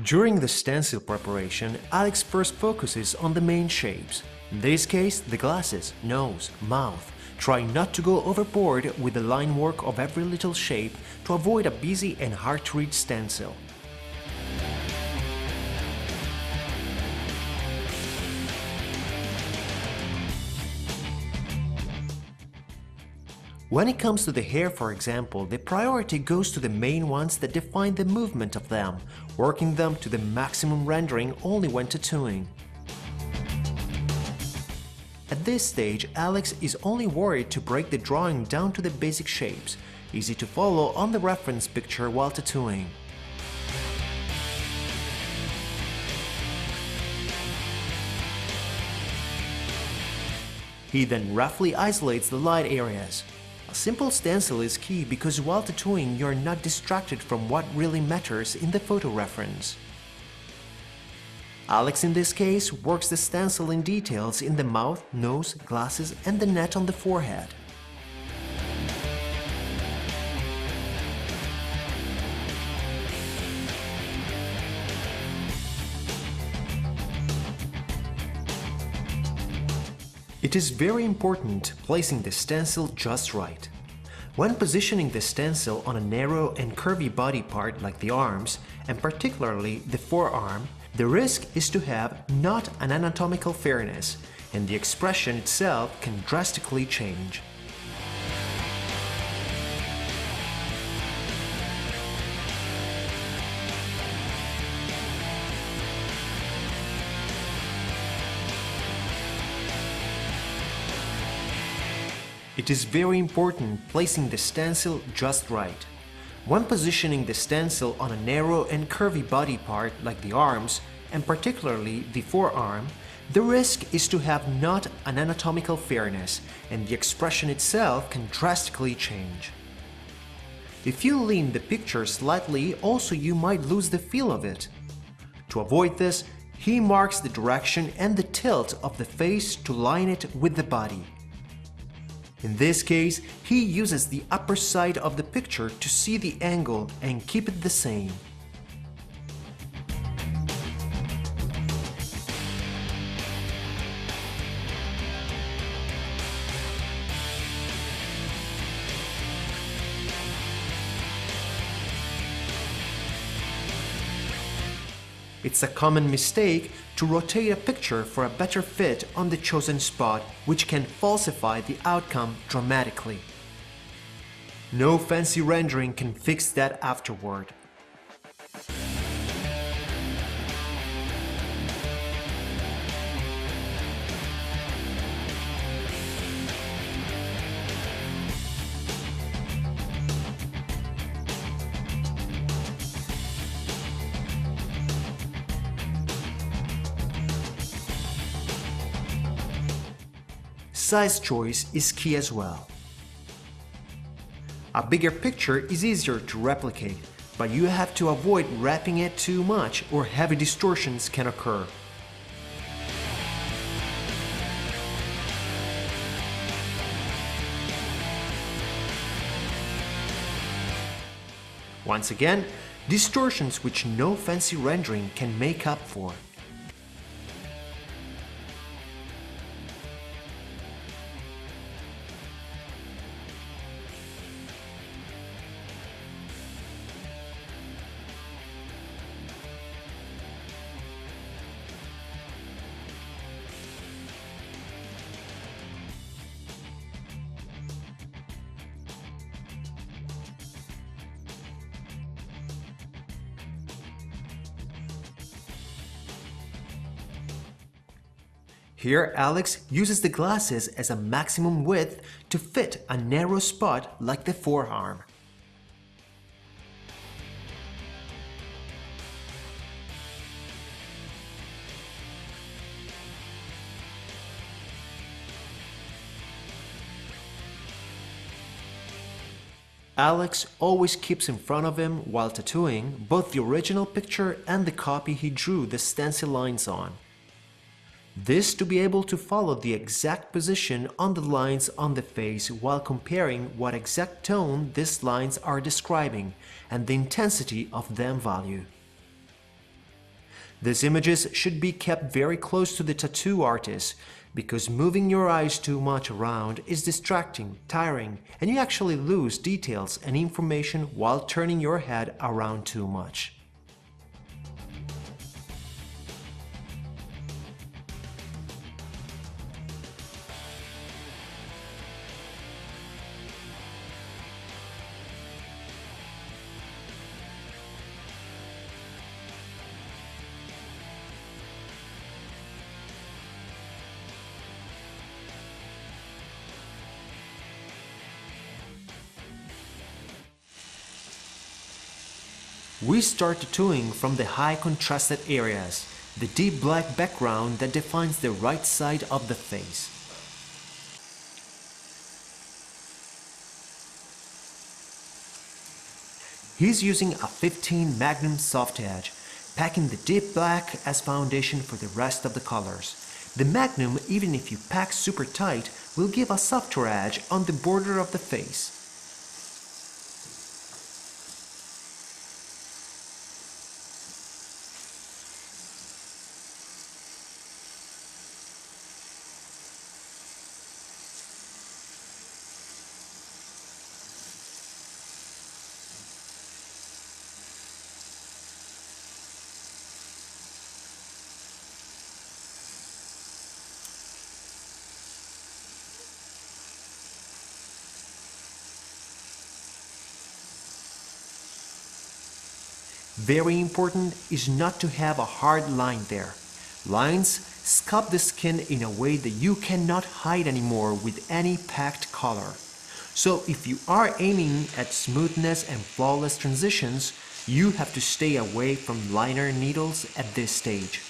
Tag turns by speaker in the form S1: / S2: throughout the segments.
S1: During the stencil preparation, Alex first focuses on the main shapes. In this case, the glasses, nose, mouth. Try not to go overboard with the line work of every little shape to avoid a busy and hard-to-read stencil. When it comes to the hair, for example, the priority goes to the main ones that define the movement of them, working them to the maximum rendering only when tattooing. At this stage, Alex is only worried to break the drawing down to the basic shapes, easy to follow on the reference picture while tattooing. He then roughly isolates the light areas. A simple stencil is key because while tattooing you're not distracted from what really matters in the photo reference. Alex in this case works the stencil in details in the mouth, nose, glasses and the net on the forehead. It is very important placing the stencil just right. When positioning the stencil on a narrow and curvy body part like the arms, and particularly the forearm, the risk is to have not an anatomical fairness, and the expression itself can drastically change. It is very important placing the stencil just right. When positioning the stencil on a narrow and curvy body part like the arms, and particularly the forearm, the risk is to have not an anatomical fairness, and the expression itself can drastically change. If you lean the picture slightly, also you might lose the feel of it. To avoid this, he marks the direction and the tilt of the face to line it with the body. In this case, he uses the upper side of the picture to see the angle and keep it the same. It's a common mistake to rotate a picture for a better fit on the chosen spot, which can falsify the outcome dramatically. No fancy rendering can fix that afterward. Size choice is key as well. A bigger picture is easier to replicate, but you have to avoid wrapping it too much or heavy distortions can occur. Once again, distortions which no fancy rendering can make up for. Here, Alex uses the glasses as a maximum width to fit a narrow spot like the forearm. Alex always keeps in front of him while tattooing both the original picture and the copy he drew the stencil lines on. This to be able to follow the exact position on the lines on the face while comparing what exact tone these lines are describing and the intensity of them value. These images should be kept very close to the tattoo artist because moving your eyes too much around is distracting, tiring, and you actually lose details and information while turning your head around too much. We start tattooing from the high contrasted areas, the deep black background that defines the right side of the face. He's using a 15 Magnum soft edge, packing the deep black as foundation for the rest of the colors. The Magnum, even if you pack super tight, will give a softer edge on the border of the face. Very important is not to have a hard line there. Lines sculpt the skin in a way that you cannot hide anymore with any packed color. So if you are aiming at smoothness and flawless transitions, you have to stay away from liner needles at this stage.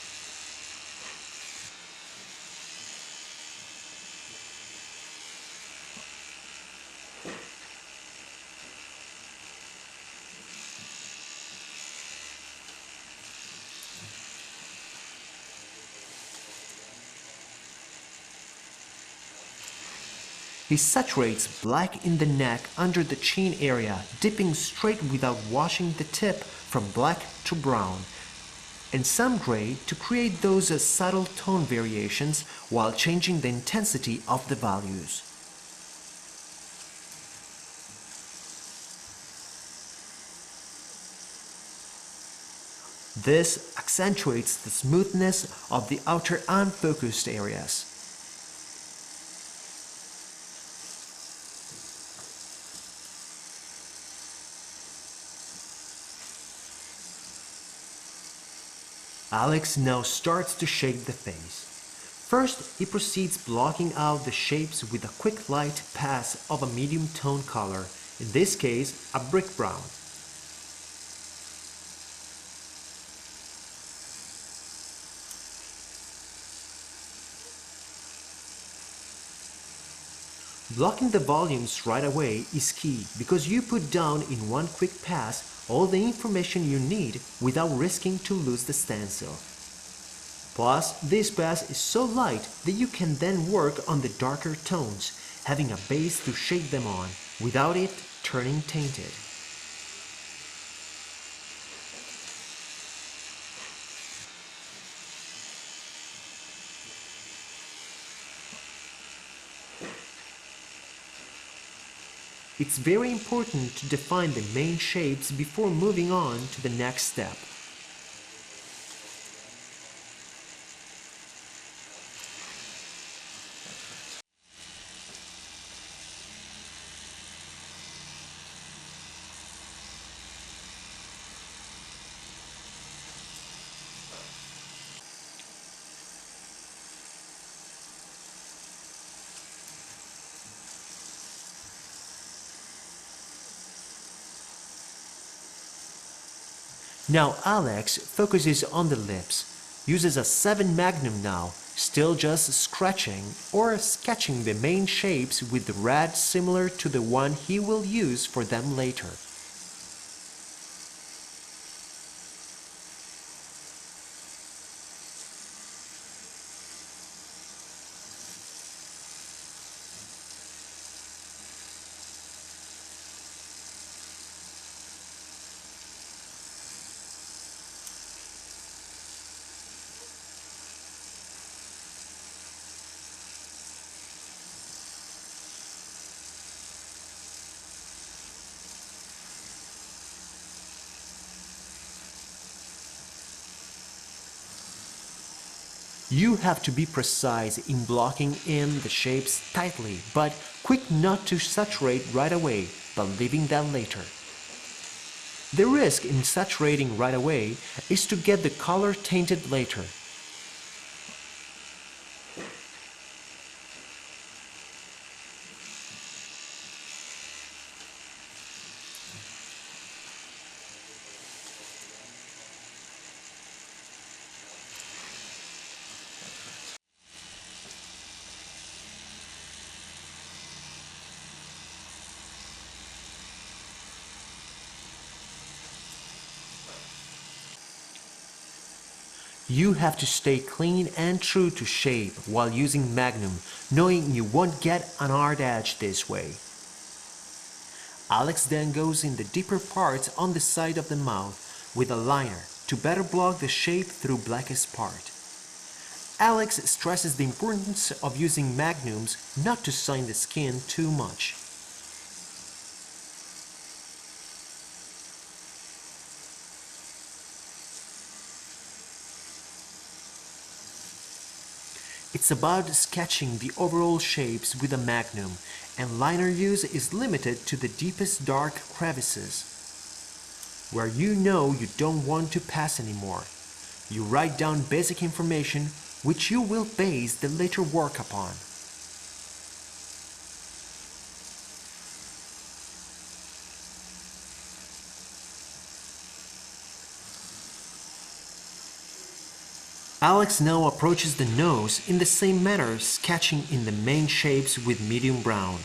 S1: He saturates black in the neck under the chin area, dipping straight without washing the tip from black to brown, and some gray to create those subtle tone variations while changing the intensity of the values. This accentuates the smoothness of the outer unfocused areas. Alex now starts to shape the face. First, he proceeds blocking out the shapes with a quick light pass of a medium tone color, in this case a brick brown. Blocking the volumes right away is key because you put down in one quick pass all the information you need without risking to lose the stencil. Plus, this pass is so light that you can then work on the darker tones, having a base to shape them on, without it turning tainted. It's very important to define the main shapes before moving on to the next step. Now Alex focuses on the lips, uses a 7 Magnum now, still just scratching or sketching the main shapes with the red similar to the one he will use for them later. You have to be precise in blocking in the shapes tightly, but quick not to saturate right away, but leaving that later. The risk in saturating right away is to get the color tainted later. You have to stay clean and true to shape while using Magnum, knowing you won't get an art edge this way. Alex then goes in the deeper parts on the side of the mouth with a liner to better block the shape through blackest part. Alex stresses the importance of using magnums not to sign the skin too much. It's about sketching the overall shapes with a magnum, and liner use is limited to the deepest dark crevices, where you know you don't want to pass anymore. You write down basic information which you will base the later work upon. Alex now approaches the nose in the same manner, sketching in the main shapes with medium brown.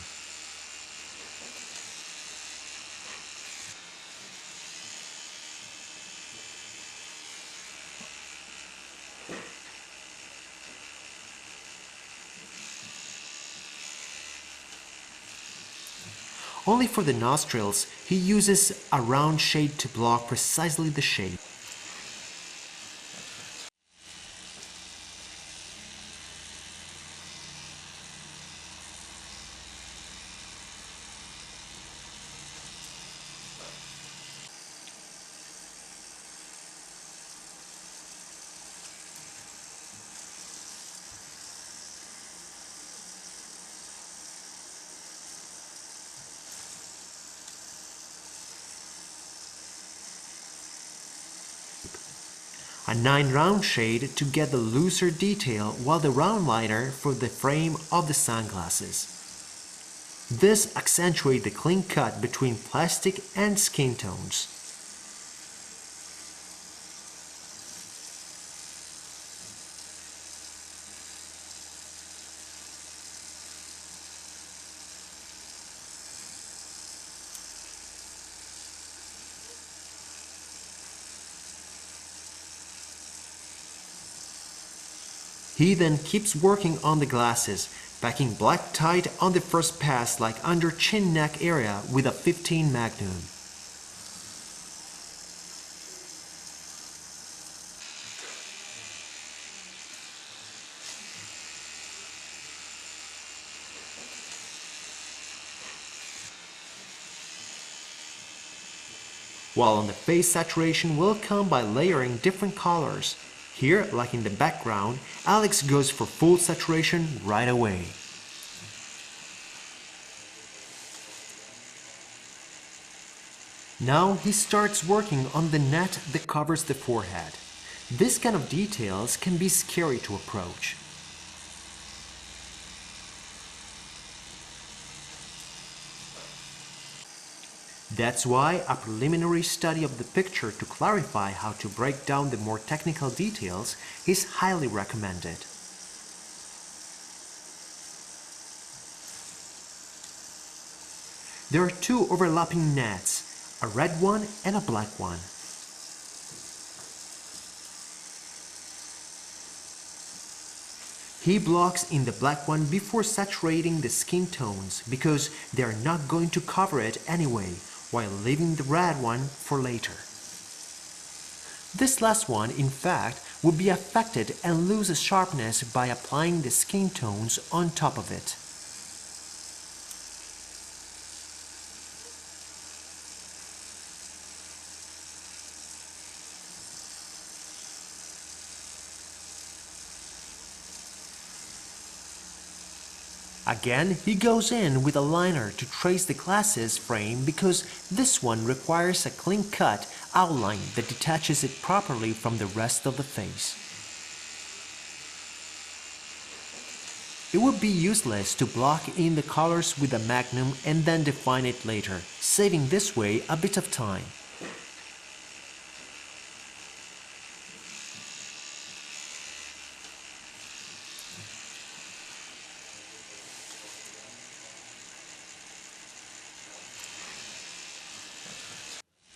S1: Only for the nostrils, he uses a round shade to block precisely the shape. A 9 round shade to get the looser detail, while the round liner for the frame of the sunglasses. This accentuates the clean cut between plastic and skin tones. He then keeps working on the glasses, packing black tight on the first pass like under chin neck area with a 15 Magnum. While on the face, saturation will come by layering different colors. Here, like in the background, Alex goes for full saturation right away. Now he starts working on the net that covers the forehead. This kind of details can be scary to approach. That's why a preliminary study of the picture to clarify how to break down the more technical details is highly recommended. There are 2 overlapping nets, a red one and a black one. He blocks in the black one before saturating the skin tones because they are not going to cover it anyway, while leaving the red one for later. This last one, in fact, would be affected and lose sharpness by applying the skin tones on top of it. Again, he goes in with a liner to trace the glasses frame because this one requires a clean-cut outline that detaches it properly from the rest of the face. It would be useless to block in the colors with a magnum and then define it later, saving this way a bit of time.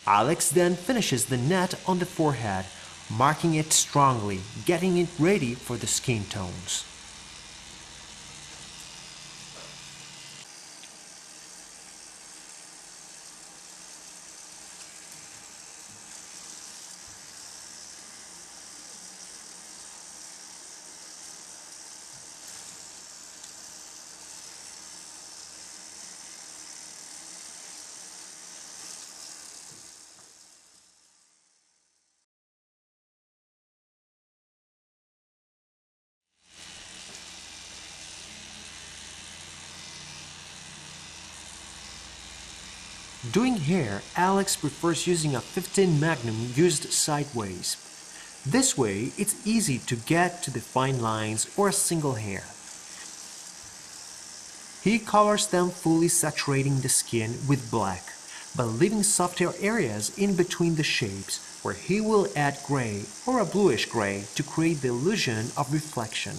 S1: Alex then finishes the net on the forehead, marking it strongly, getting it ready for the skin tones. Doing hair, Alex prefers using a 15 Magnum used sideways. This way, it's easy to get to the fine lines or a single hair. He colors them fully saturating the skin with black, but leaving softer areas in between the shapes where he will add gray or a bluish gray to create the illusion of reflection.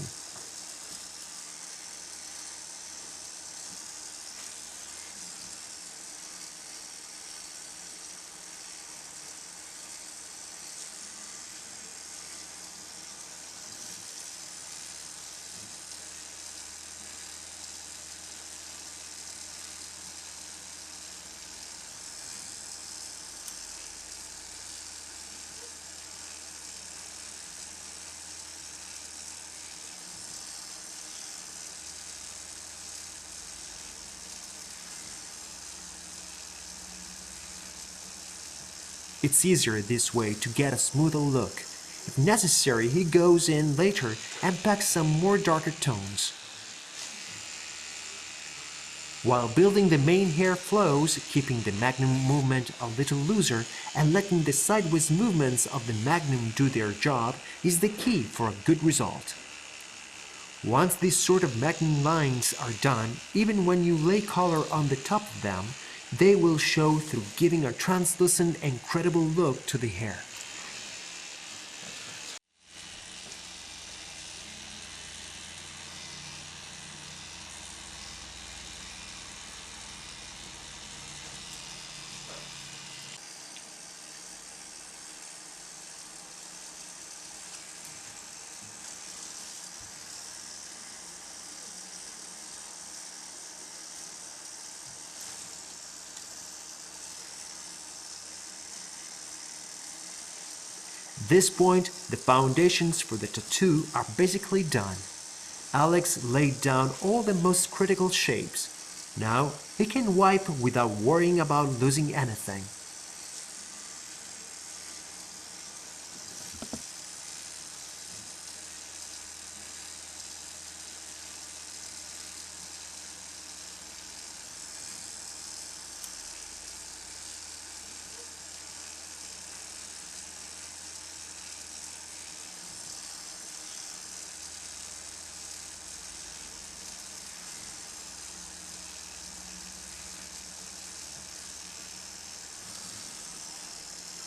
S1: It's easier this way to get a smoother look. If necessary, he goes in later and packs some more darker tones. While building the main hair flows, keeping the magnum movement a little looser and letting the sideways movements of the magnum do their job is the key for a good result. Once these sort of magnum lines are done, even when you lay color on the top of them, they will show through giving a translucent and credible look to the hair. At this point, the foundations for the tattoo are basically done. Alex laid down all the most critical shapes. Now he can wipe without worrying about losing anything.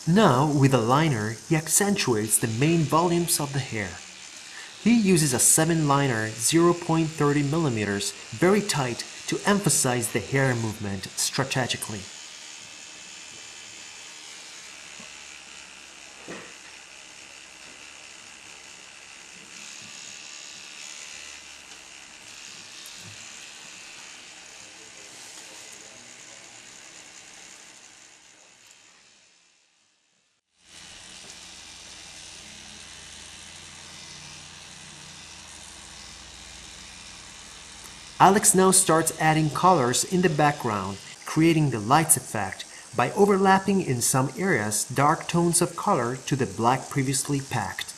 S1: Now, with a liner, he accentuates the main volumes of the hair. He uses a 7 liner 0.30 mm very tight to emphasize the hair movement strategically. Alex now starts adding colors in the background, creating the lights effect by overlapping in some areas dark tones of color to the black previously packed.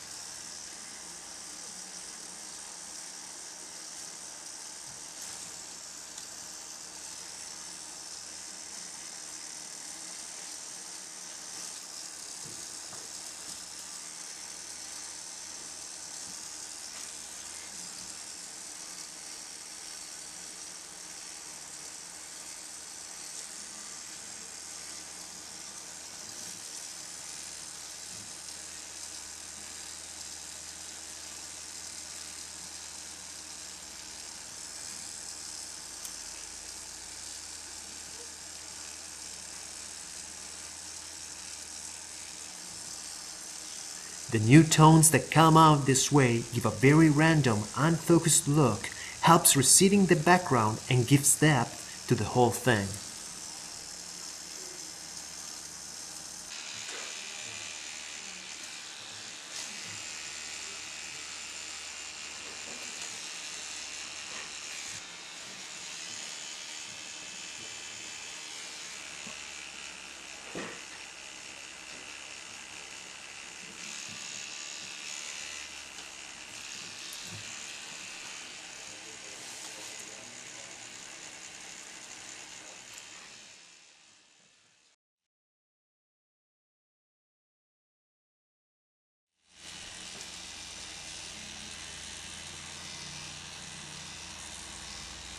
S1: The new tones that come out this way give a very random, unfocused look, helps receding the background and gives depth to the whole thing.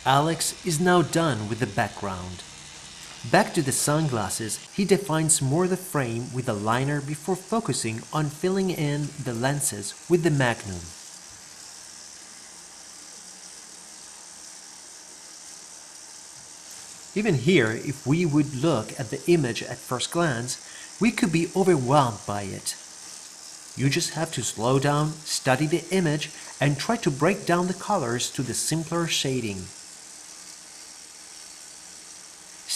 S1: Alex is now done with the background. Back to the sunglasses, he defines more the frame with a liner before focusing on filling in the lenses with the magnum. Even here, if we would look at the image at first glance, we could be overwhelmed by it. You just have to slow down, study the image, and try to break down the colors to the simpler shading.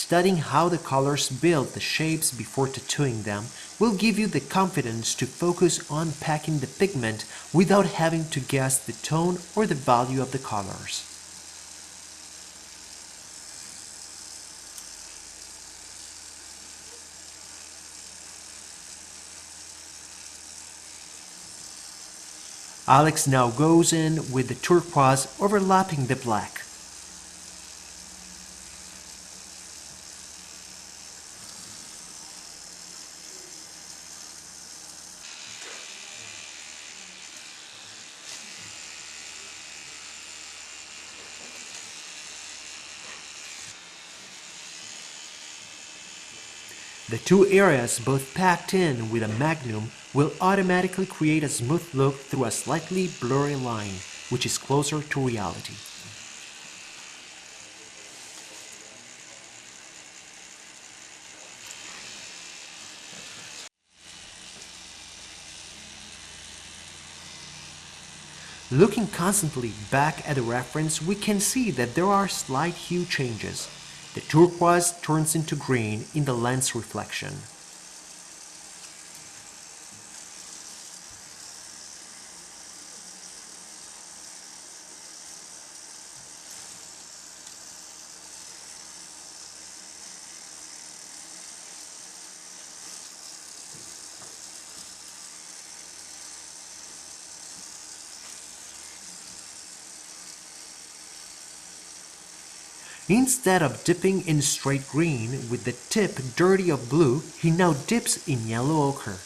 S1: Studying how the colors build the shapes before tattooing them will give you the confidence to focus on packing the pigment without having to guess the tone or the value of the colors. Alex now goes in with the turquoise overlapping the black. The two areas both packed in with a magnum will automatically create a smooth look through a slightly blurry line, which is closer to reality. Looking constantly back at the reference, we can see that there are slight hue changes. The turquoise turns into green in the lens reflection. Instead of dipping in straight green with the tip dirty of blue, he now dips in yellow ochre.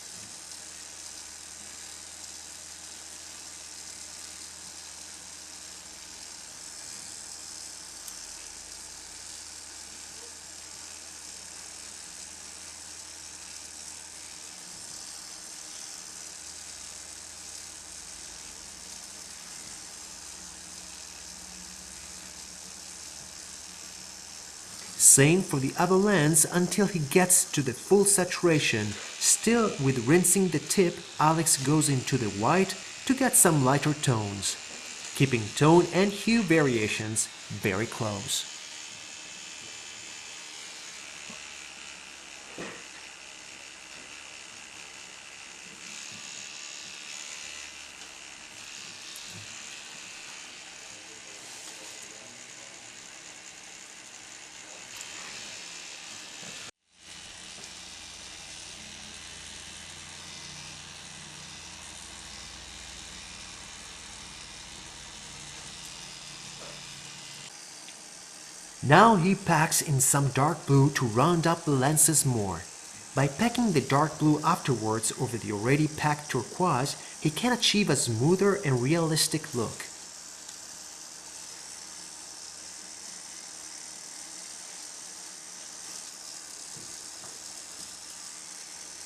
S1: Same for the other lens until he gets to the full saturation. Still with rinsing the tip, Alex goes into the white to get some lighter tones, keeping tone and hue variations very close. Now he packs in some dark blue to round up the lenses more. By packing the dark blue afterwards over the already packed turquoise, he can achieve a smoother and realistic look.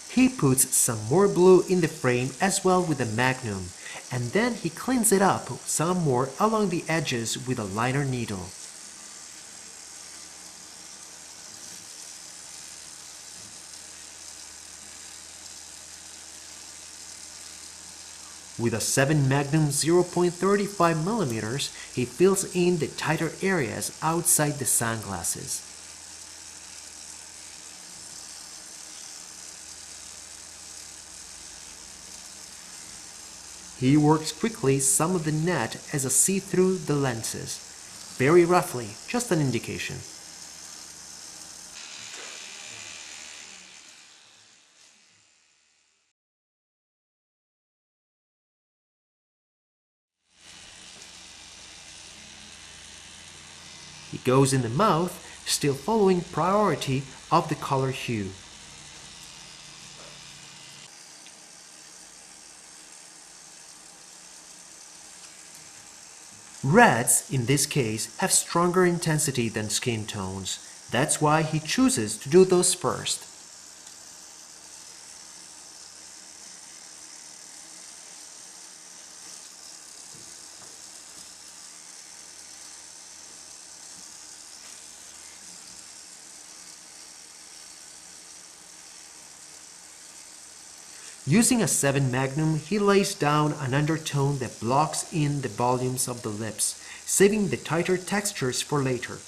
S1: He puts some more blue in the frame as well with the magnum, and then he cleans it up some more along the edges with a liner needle. With a 7 Magnum 0.35mm, he fills in the tighter areas outside the sunglasses. He works quickly some of the net as a see-through the lenses. Very roughly, just an indication. He goes in the mouth, still following priority of the color hue. Reds, in this case, have stronger intensity than skin tones. That's why he chooses to do those first. Using a 7 Magnum, he lays down an undertone that blocks in the volumes of the lips, saving the tighter textures for later.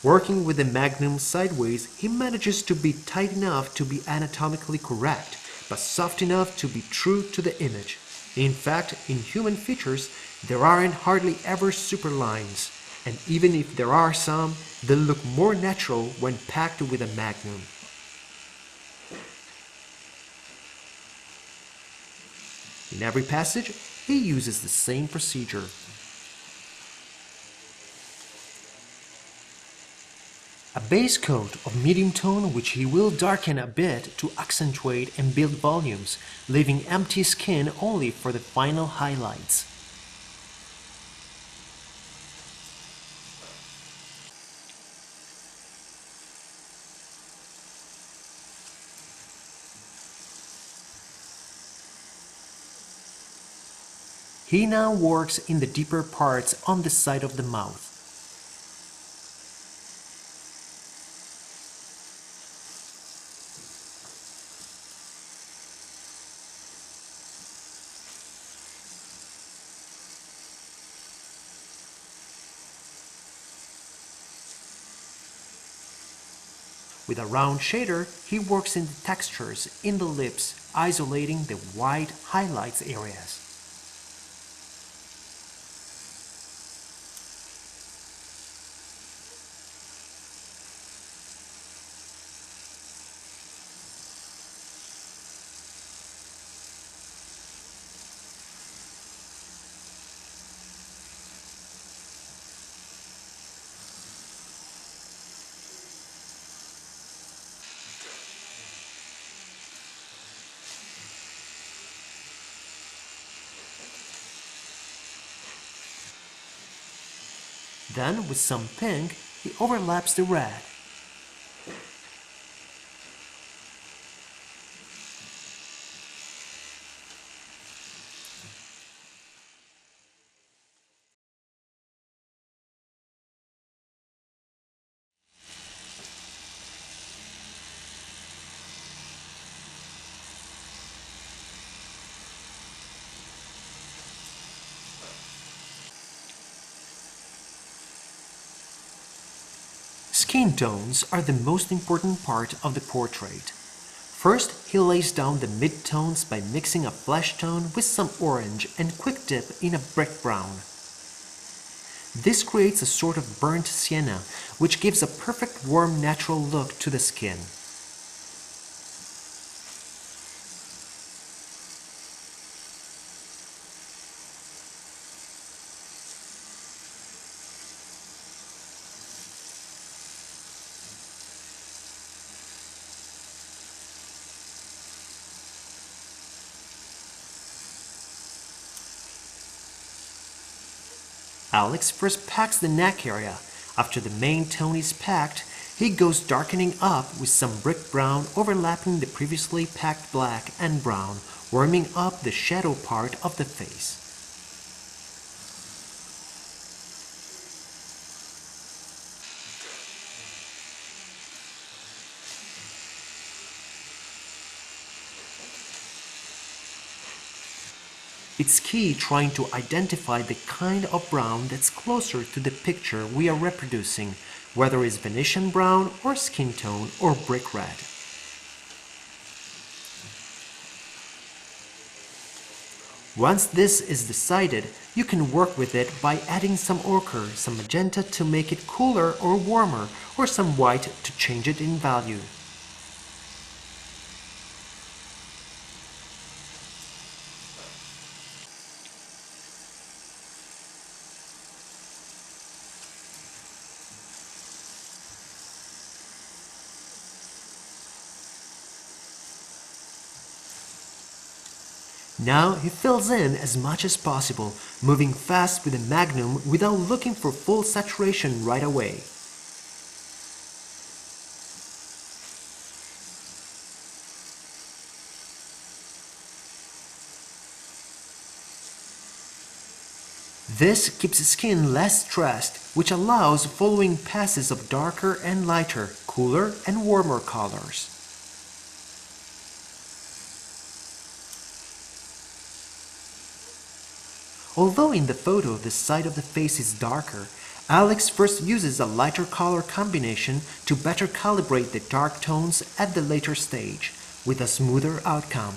S1: Working with the Magnum sideways, he manages to be tight enough to be anatomically correct, but soft enough to be true to the image. In fact, in human features, there aren't hardly ever superlines, and even if there are some, they look more natural when packed with a Magnum. In every passage, he uses the same procedure. A base coat of medium tone which he will darken a bit to accentuate and build volumes, leaving empty skin only for the final highlights. He now works in the deeper parts on the side of the mouth. With a round shader, he works in the textures in the lips, isolating the white highlights areas. Then, with some pink, he overlaps the red. Skin tones are the most important part of the portrait. First, he lays down the mid-tones by mixing a flesh tone with some orange and quick dip in a brick brown. This creates a sort of burnt sienna, which gives a perfect warm natural look to the skin. Alex first packs the neck area. After the main tone is packed, He goes darkening up with some brick brown overlapping the previously packed black and brown, warming up the shadow part of the face. It's key trying to identify the kind of brown that's closer to the picture we are reproducing, whether it's Venetian brown or skin tone or brick red. Once this is decided, you can work with it by adding some ochre, some magenta to make it cooler or warmer, or some white to change it in value. Now he fills in as much as possible, moving fast with a magnum without looking for full saturation right away. This keeps the skin less stressed, which allows following passes of darker and lighter, cooler and warmer colors. Although in the photo the side of the face is darker, Alex first uses a lighter color combination to better calibrate the dark tones at the later stage, with a smoother outcome.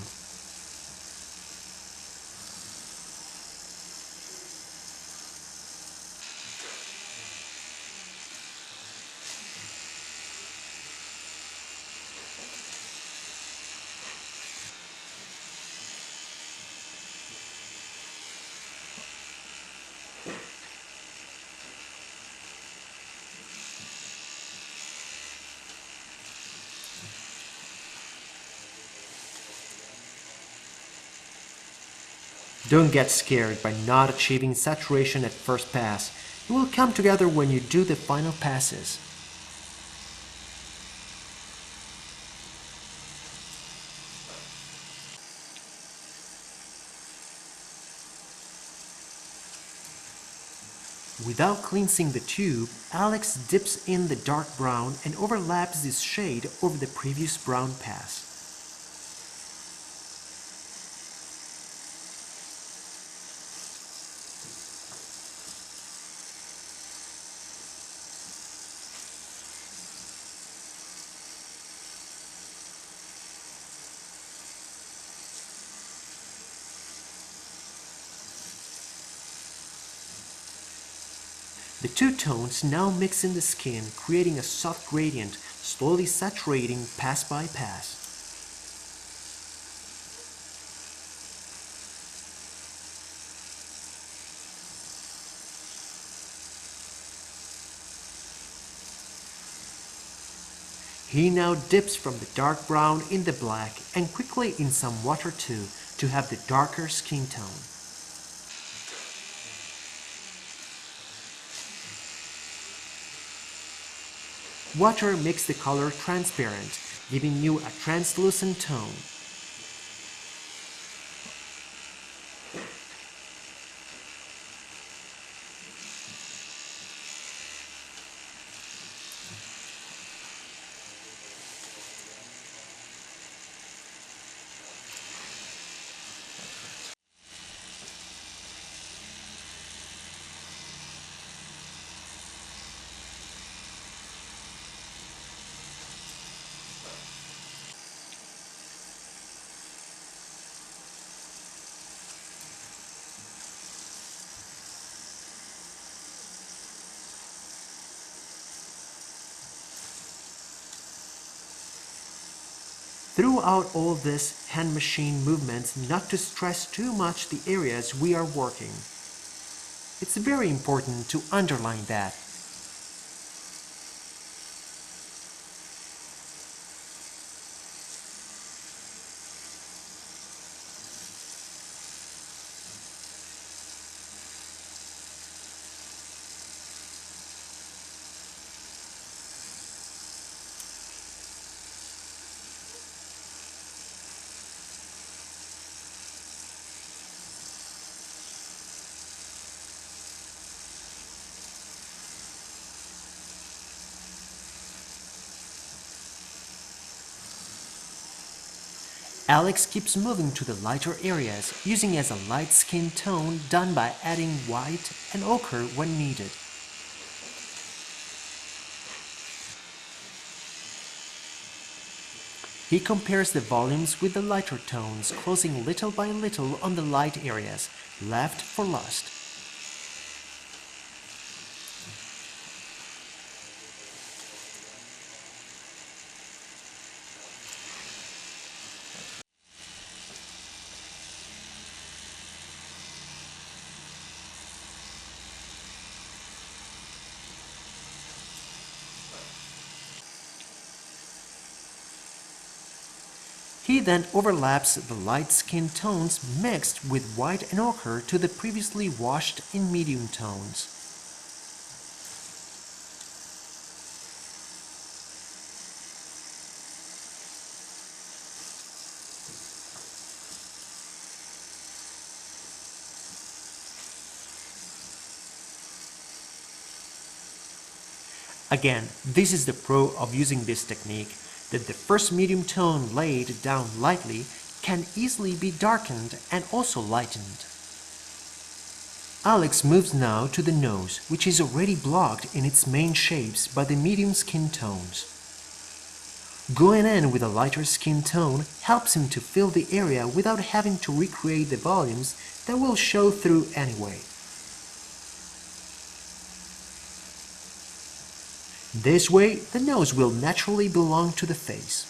S1: Don't get scared by not achieving saturation at first pass. It will come together when you do the final passes. Without cleansing the tube, Alex dips in the dark brown and overlaps this shade over the previous brown pass. The two tones now mix in the skin, creating a soft gradient, slowly saturating pass by pass. He now dips from the dark brown in the black and quickly in some water too, to have the darker skin tone. Water makes the color transparent, giving you a translucent tone. Throughout all this hand machine movements, not to stress too much the areas we are working. It's very important to underline that. Alex keeps moving to the lighter areas, using as a light skin tone done by adding white and ochre when needed. He compares the volumes with the lighter tones, closing little by little on the light areas, left for last. He then overlaps the light skin tones mixed with white and ochre to the previously washed in medium tones. Again, this is the pro of using this technique, that the first medium tone laid down lightly can easily be darkened and also lightened. Alex moves now to the nose, which is already blocked in its main shapes by the medium skin tones. Going in with a lighter skin tone helps him to fill the area without having to recreate the volumes that will show through anyway. This way, the nose will naturally belong to the face.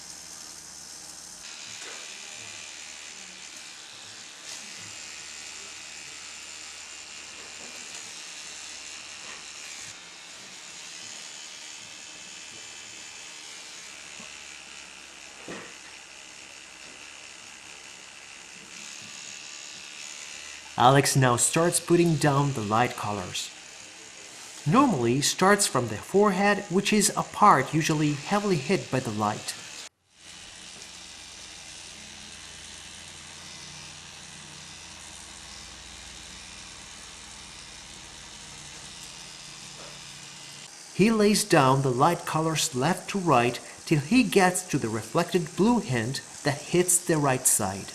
S1: Alex now starts putting down the light colors. Normally starts from the forehead, which is a part usually heavily hit by the light. He lays down the light colors left to right till he gets to the reflected blue hint that hits the right side.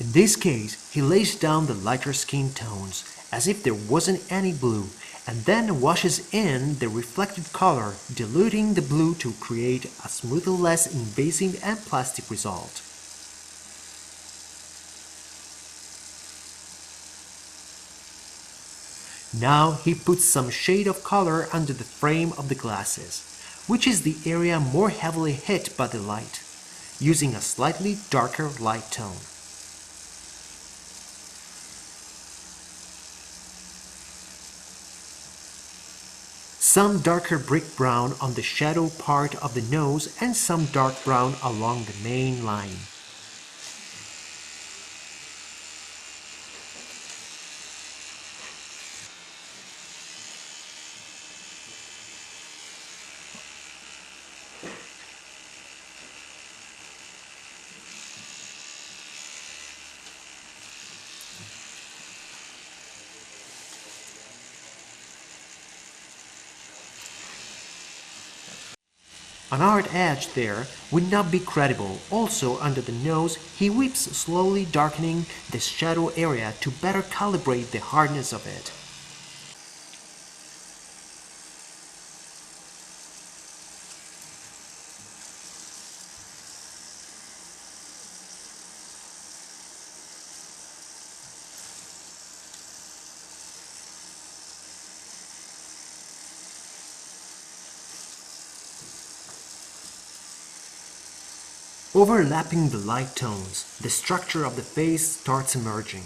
S1: In this case, he lays down the lighter skin tones, as if there wasn't any blue, and then washes in the reflected color, diluting the blue to create a smoother, less invasive and plastic result. Now he puts some shade of color under the frame of the glasses, which is the area more heavily hit by the light, using a slightly darker light tone. Some darker brick brown on the shadow part of the nose and some dark brown along the main line. An art edge there would not be credible. Also under the nose, he whips slowly darkening the shadow area to better calibrate the hardness of it. Overlapping the light tones, the structure of the face starts emerging.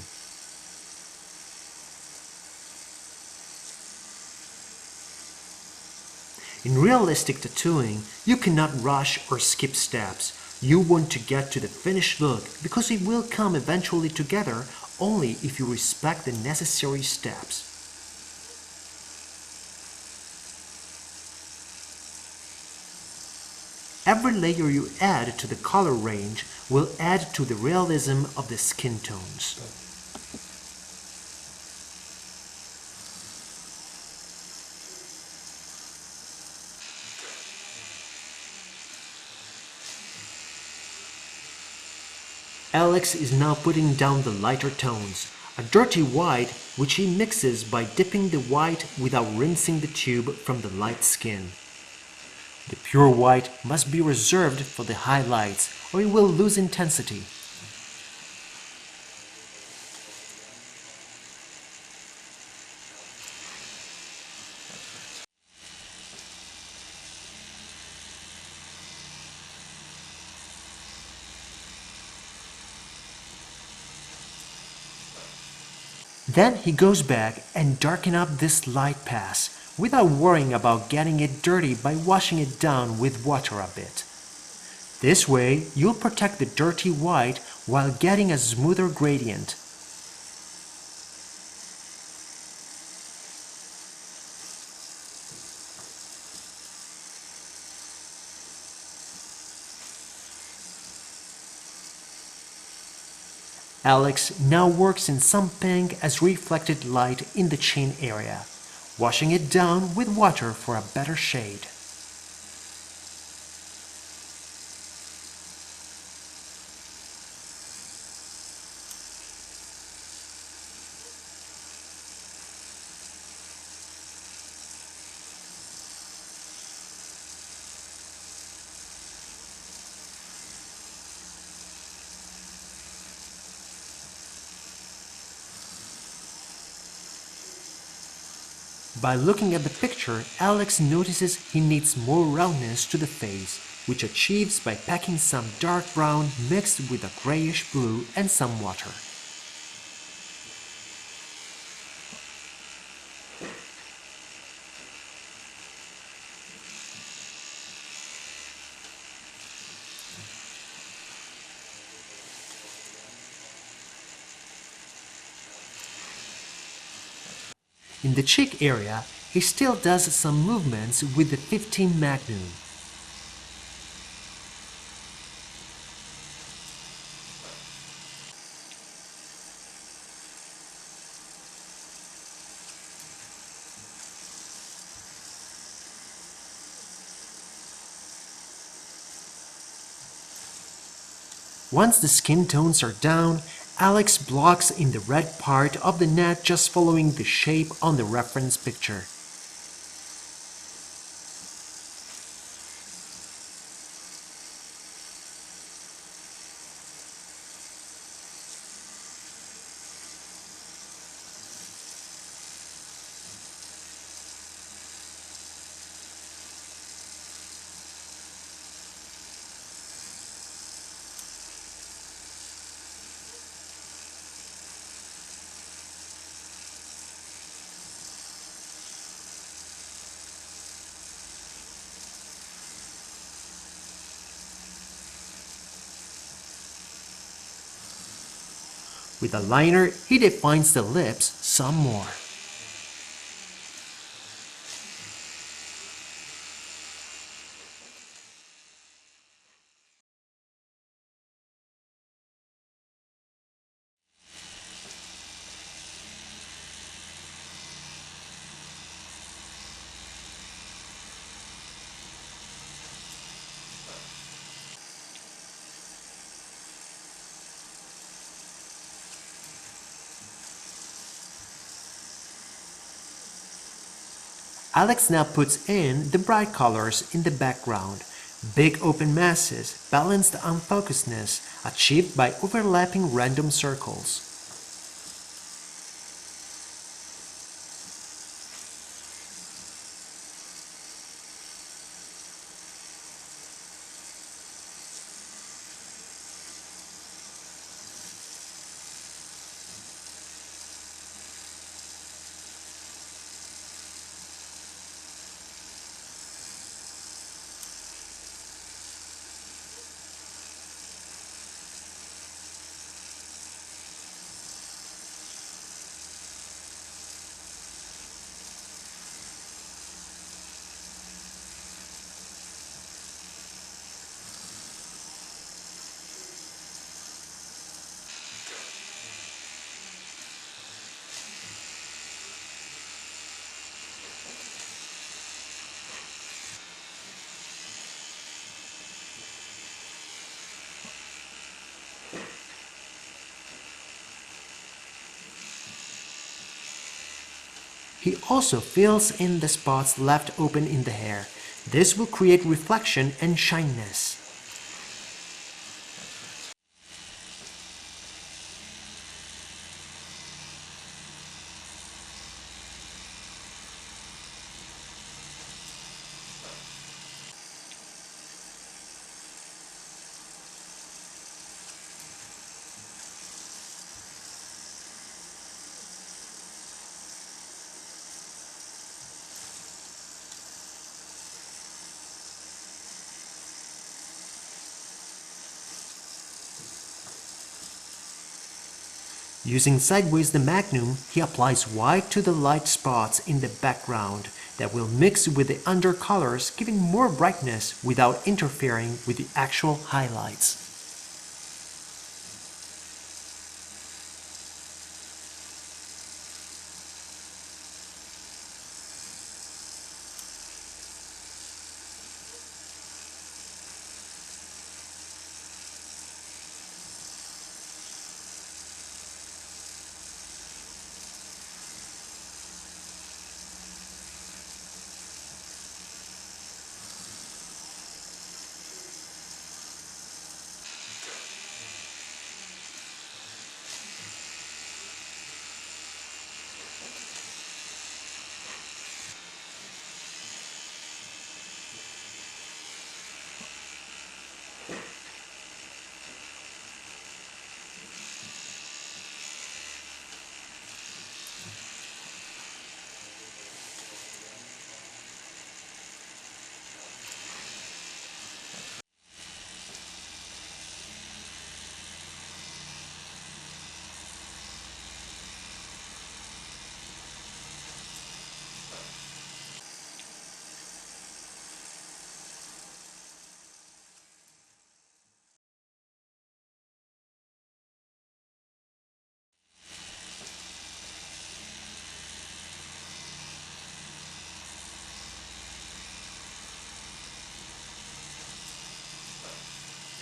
S1: In realistic tattooing, you cannot rush or skip steps. You want to get to the finished look because it will come eventually together only if you respect the necessary steps. Every layer you add to the color range will add to the realism of the skin tones. Alex is now putting down the lighter tones, a dirty white which he mixes by dipping the white without rinsing the tube from the light skin. The pure white must be reserved for the highlights or it will lose intensity. Then he goes back and darken up this light pass without worrying about getting it dirty by washing it down with water a bit. This way you'll protect the dirty white while getting a smoother gradient. Alex now works in some pink as reflected light in the chin area, washing it down with water for a better shade. By looking at the picture, Alex notices he needs more roundness to the face, which achieves by packing some dark brown mixed with a grayish blue and some water. In the cheek area, he still does some movements with the 15 Magnum. Once the skin tones are down, Alex blocks in the red part of the net just following the shape on the reference picture. With a liner, he defines the lips some more. Alex now puts in the bright colors in the background, big open masses, balanced unfocusedness achieved by overlapping random circles. He also fills in the spots left open in the hair. This will create reflection and shininess. Using sideways the magnum, he applies white to the light spots in the background that will mix with the undercolors, giving more brightness without interfering with the actual highlights.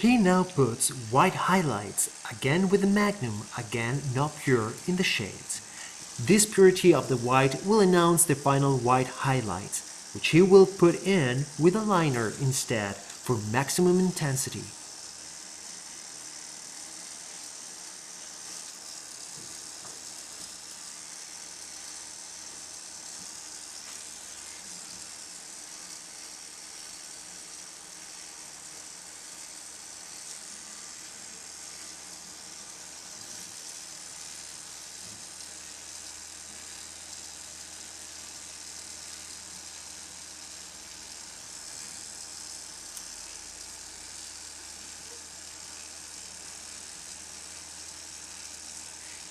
S1: He now puts white highlights, again with the magnum, again not pure, in the shades. This purity of the white will announce the final white highlights, which he will put in with a liner instead for maximum intensity.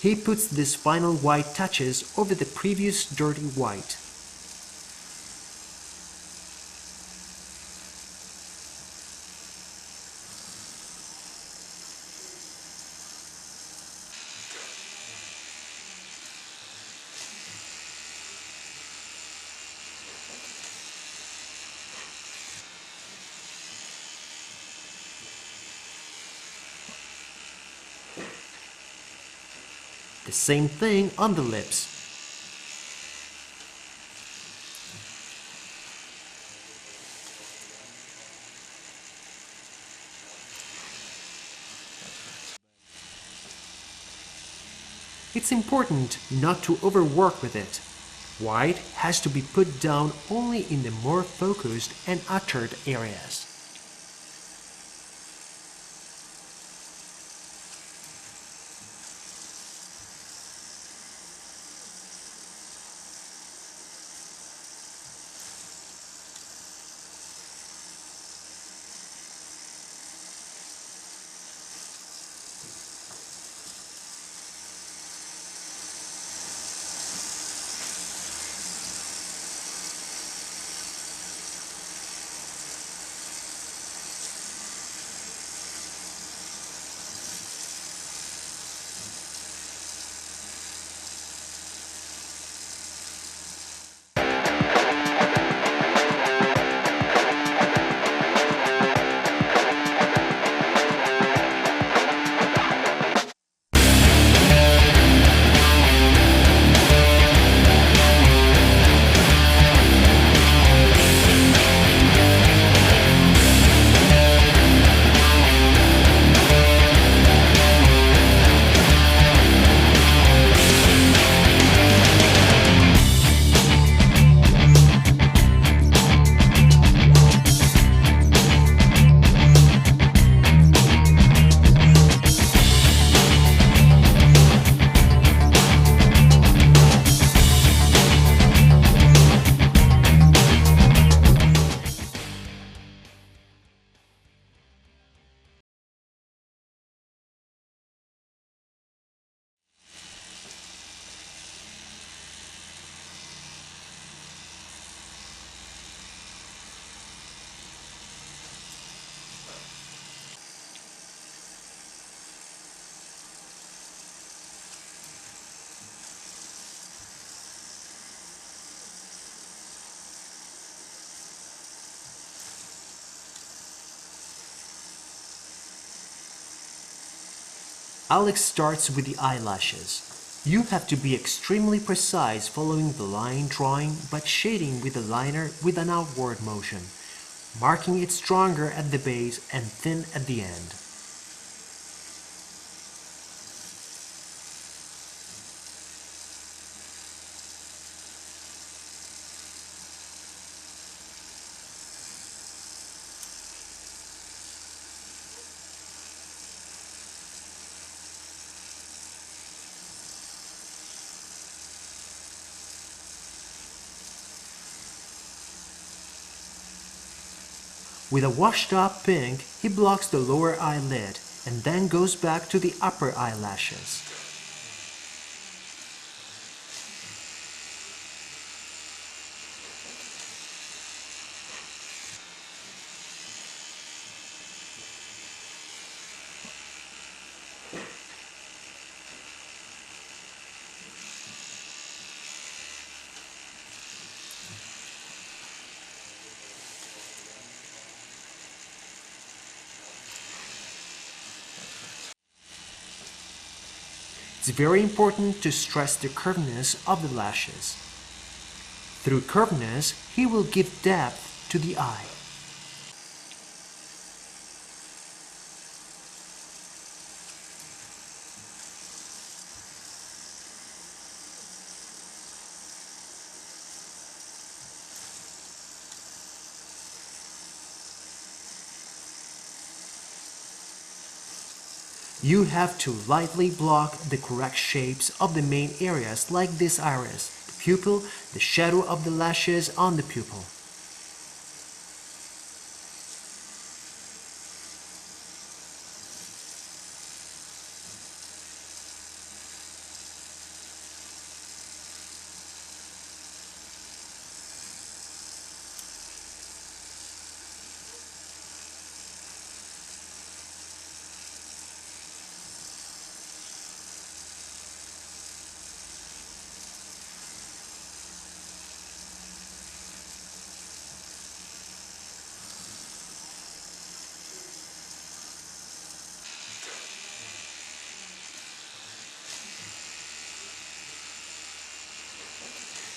S1: He puts these final white touches over the previous dirty white. The same thing on the lips. It's important not to overwork with it. White has to be put down only in the more focused and uttered areas. Alex starts with the eyelashes. You have to be extremely precise following the line drawing but shading with the liner with an outward motion, marking it stronger at the base and thin at the end. With a washed up pink, he blocks the lower eyelid and then goes back to the upper eyelashes. It's very important to stress the curvedness of the lashes. Through curvedness, he will give depth to the eye. You have to lightly block the correct shapes of the main areas like this iris, the pupil, the shadow of the lashes on the pupil.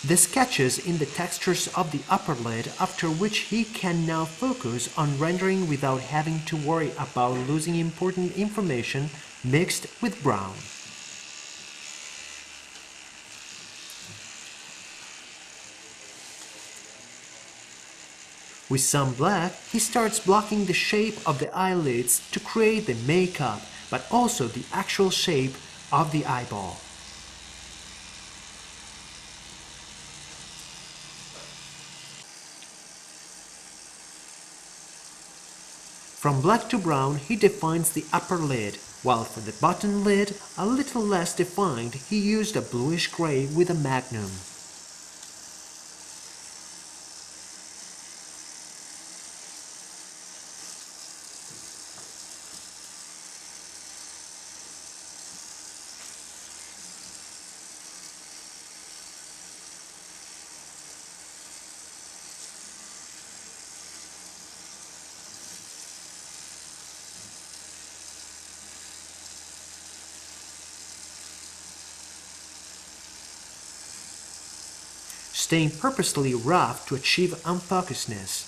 S1: The sketches in the textures of the upper lid, after which he can now focus on rendering without having to worry about losing important information mixed with brown. With some black, he starts blocking the shape of the eyelids to create the makeup, but also the actual shape of the eyeball. From black to brown, he defines the upper lid, while for the bottom lid, a little less defined, he used a bluish gray with a magnum. Staying purposely rough to achieve unfocusedness.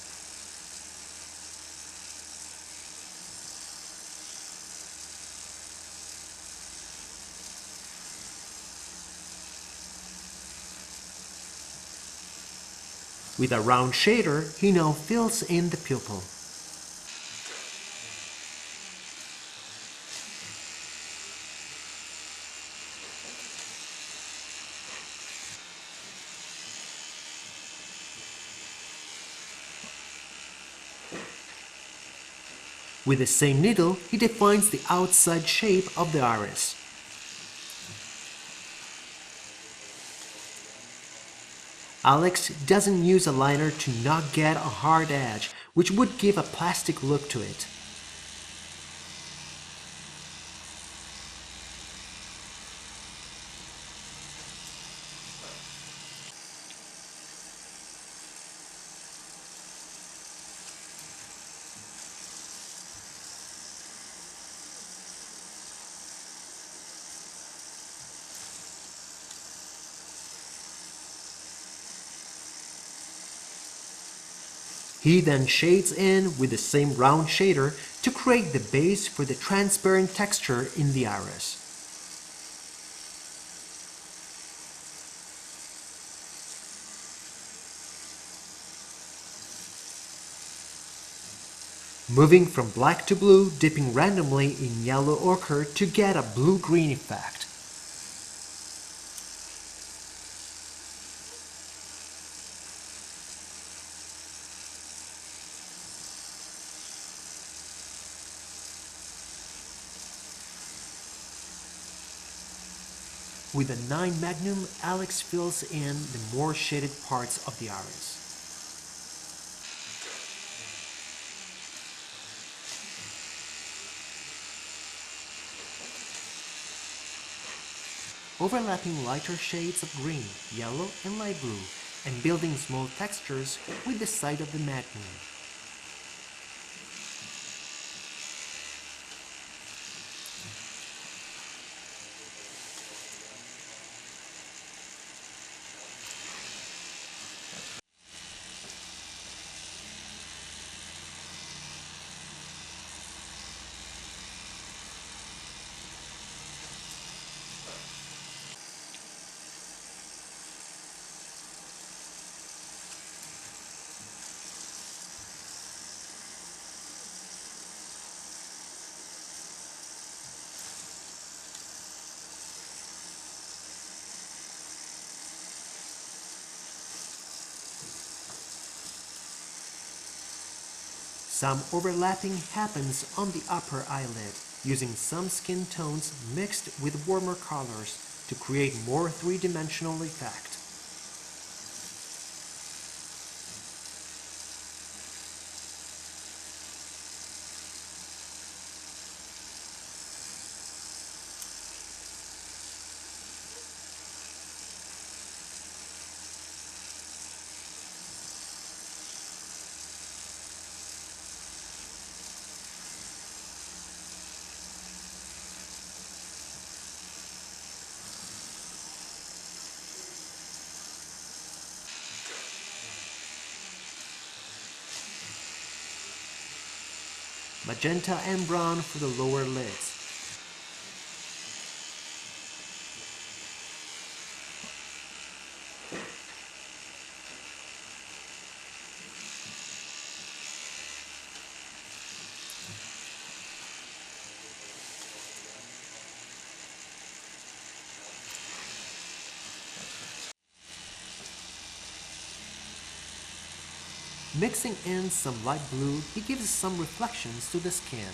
S1: With a round shader, he now fills in the pupil. With the same needle, he defines the outside shape of the iris. Alex doesn't use a liner to not get a hard edge, which would give a plastic look to it. He then shades in with the same round shader to create the base for the transparent texture in the iris. Moving from black to blue, dipping randomly in yellow ochre to get a blue-green effect. With a 9 Magnum, Alex fills in the more shaded parts of the iris. Overlapping lighter shades of green, yellow, and light blue, and building small textures with the side of the Magnum. Some overlapping happens on the upper eyelid, using some skin tones mixed with warmer colors to create more three-dimensional effect. Magenta and brown for the lower lids. Mixing in some light blue, he gives some reflections to the skin.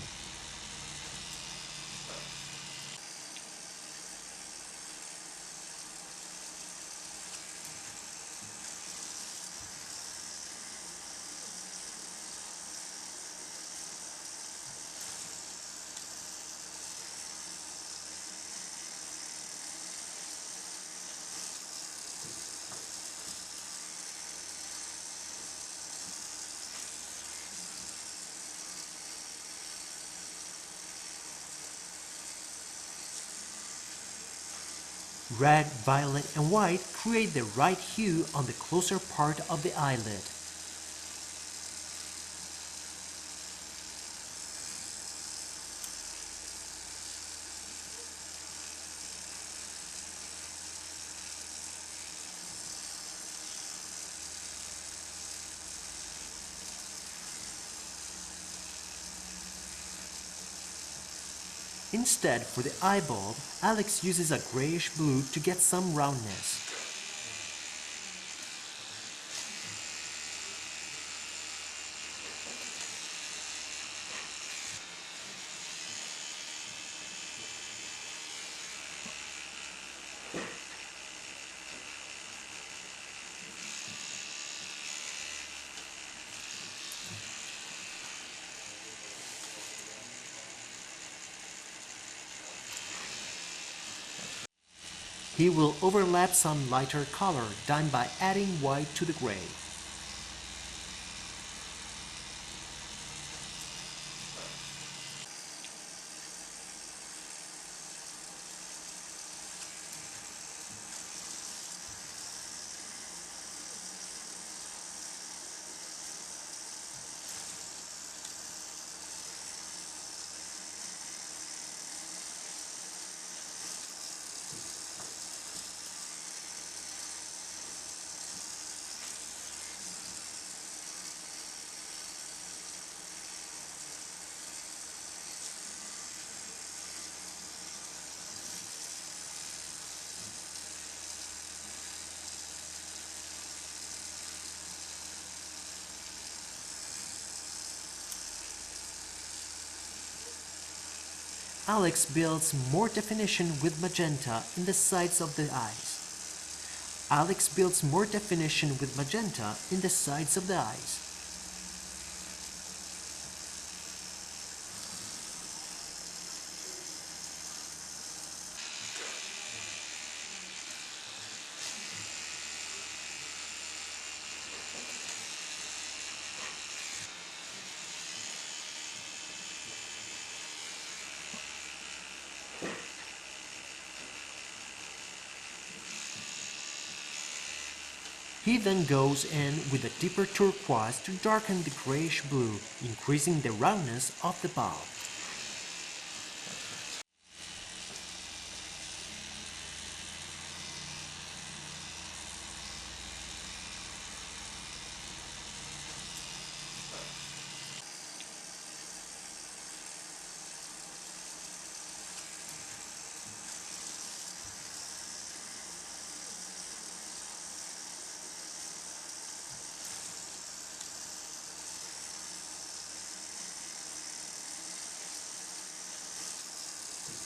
S1: Red, violet, and white create the right hue on the closer part of the eyelid. Instead, for the eyeball, Alex uses a grayish blue to get some roundness. He will overlap some lighter color done by adding white to the gray. Alex builds more definition with magenta in the sides of the eyes. Alex builds more definition with magenta in the sides of the eyes. He then goes in with a deeper turquoise to darken the grayish blue, increasing the roundness of the bulb.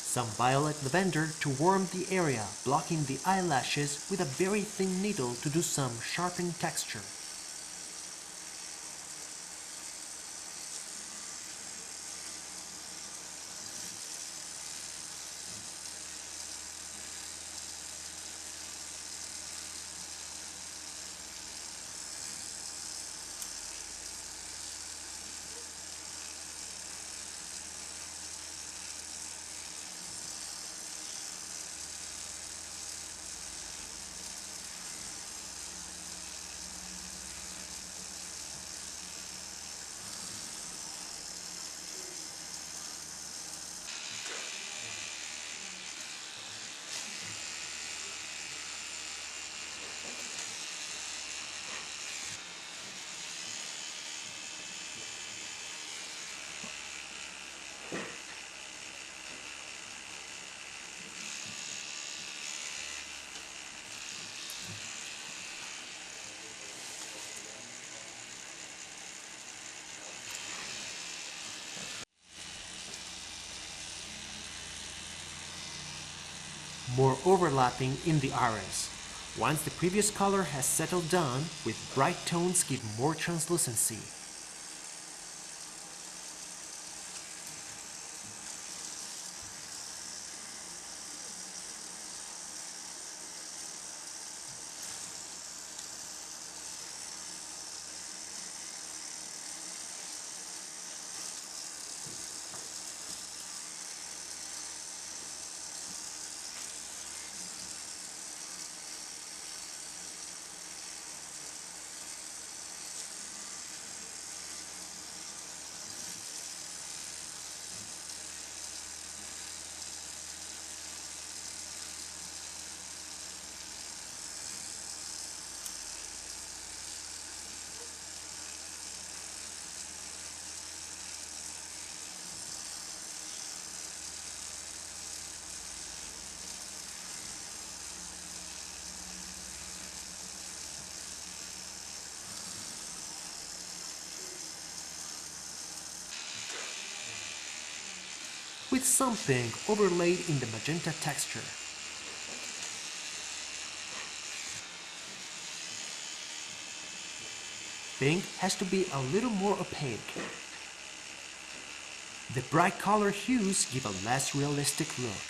S1: Some violet lavender to warm the area, blocking the eyelashes with a very thin needle to do some sharpened texture. More overlapping in the iris. Once the previous color has settled down, with bright tones give more translucency. With some pink overlaid in the magenta texture. Pink has to be a little more opaque. The bright color hues give a less realistic look.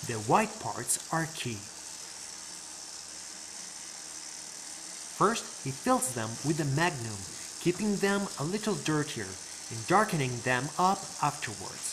S1: The white parts are key. First, he fills them with the magnum, keeping them a little dirtier and darkening them up afterwards.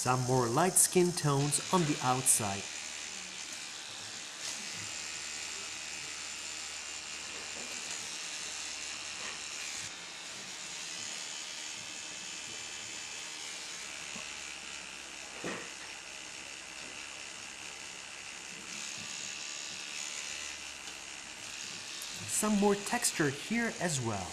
S1: Some more light skin tones on the outside. Some more texture here as well.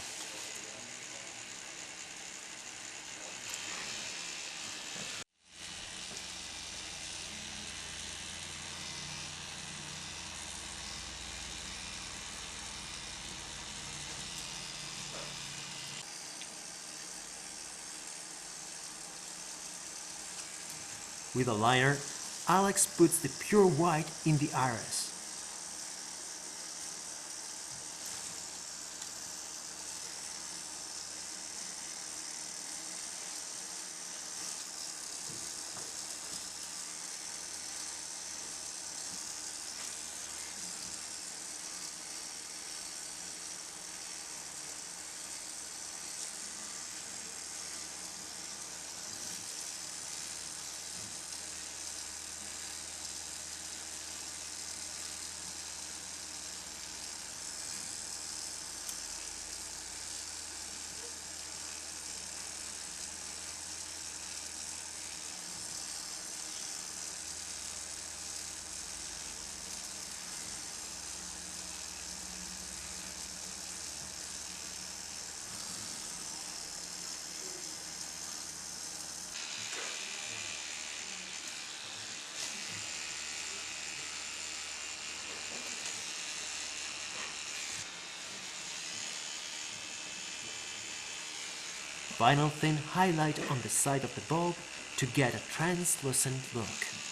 S1: With a liner, Alex puts the pure white in the iris. Final thin highlight on the side of the bulb to get a translucent look.